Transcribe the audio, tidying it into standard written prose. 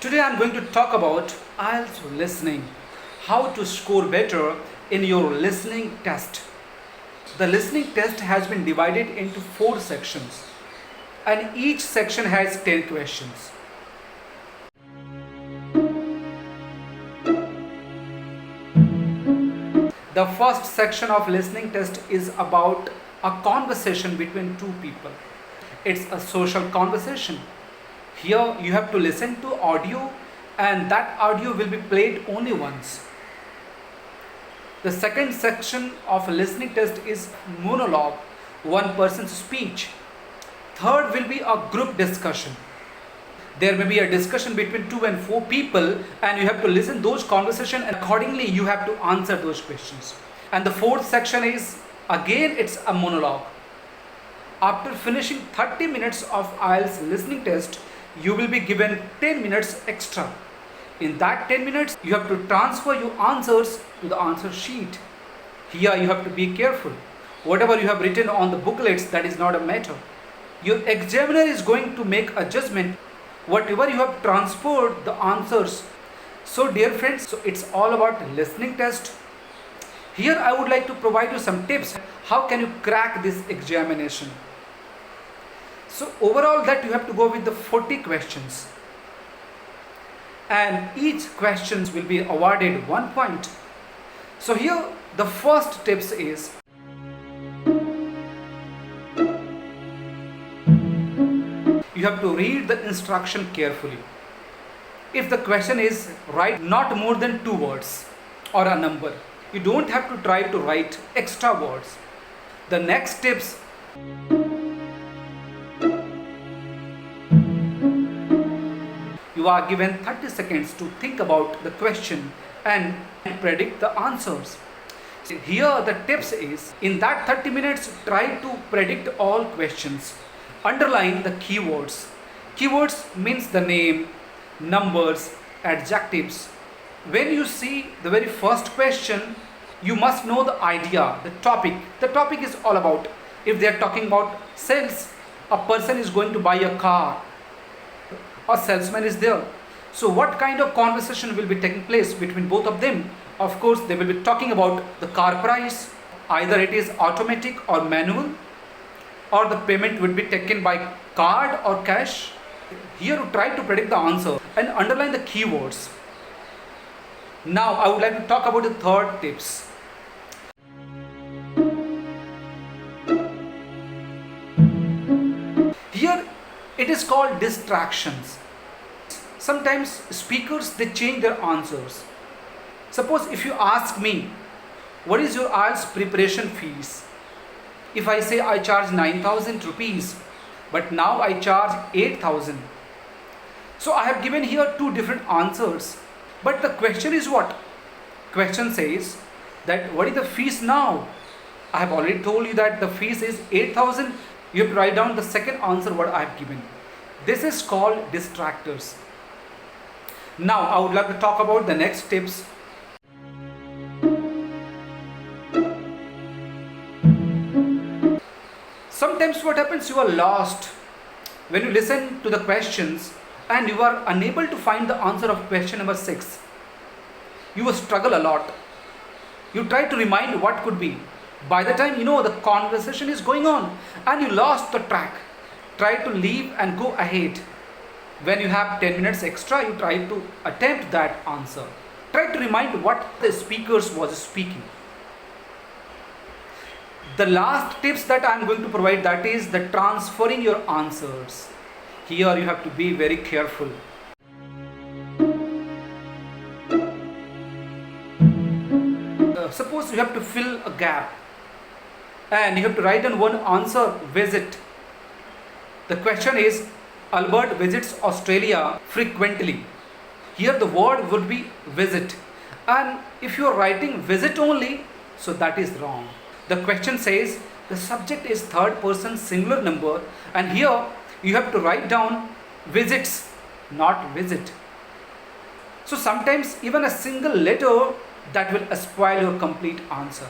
Today I'm going to talk about IELTS listening, how to score better in your listening test. The listening test has been divided into 4 sections and each section has 10 questions. The first section of listening test is about a conversation between two people. It's a social conversation. Here you have to listen to audio and that audio will be played only once. The second section of a listening test is monologue, one person's speech. Third will be a group discussion. There may be a discussion between 2 and 4 people and you have to listen those conversation and accordingly you have to answer those questions. And the fourth section is again it's a monologue. After finishing 30 minutes of IELTS listening test, you will be given 10 minutes extra. In that 10 minutes, you have to transfer your answers to the answer sheet. Here you have to be careful. Whatever you have written on the booklets, that is not a matter. Your examiner is going to make a judgment whatever you have transferred the answers. So dear friends, so it's all about listening test. Here I would like to provide you some tips. How can you crack this examination? So overall that you have to go with the 40 questions. And each questions will be awarded 1 point. So here the first tips is you have to read the instruction carefully. If the question is write not more than 2 words or a number, you don't have to try to write extra words. The next tips, you are given 30 seconds to think about the question and predict the answers. Here the tips is, in that 30 minutes, try to predict all questions. Underline the keywords. Keywords means the name, numbers, adjectives. When you see the very first question, you must know the idea, the topic. The topic is all about, if they are talking about sales, a person is going to buy a car, a salesman is there. So what kind of conversation will be taking place between both of them? Of course, they will be talking about the car price. Either it is automatic or manual, or the payment would be taken by card or cash. Here you try to predict the answer and underline the keywords. Now I would like to talk about the third tips. Here it is called distractions. Sometimes speakers they change their answers. Suppose if you ask me, what is your IELTS preparation fees? If I say I charge 9,000 rupees, but now I charge 8,000. So I have given here 2 different answers. But the question is what? Question says that what is the fees now? I have already told you that the fees is 8,000. You have to write down the second answer what I have given. This is called distractors. Now I would like to talk about the next tips. Sometimes what happens, you are lost when you listen to the questions and you are unable to find the answer of question number 6. You will struggle a lot. You try to remind what could be. By the time you know the conversation is going on and you lost the track, try to leave and go ahead. When you have 10 minutes extra, you try to attempt that answer. Try to remind what the speakers was speaking. The last tips that I am going to provide, that is the transferring your answers. Here you have to be very careful. Suppose you have to fill a gap and you have to write in one answer, visit. The question is, Albert visits Australia frequently. Here the word would be visit. And if you are writing visit only, so that is wrong. The question says the subject is third person singular number and here you have to write down visits, not visit. So sometimes even a single letter that will spoil your complete answer.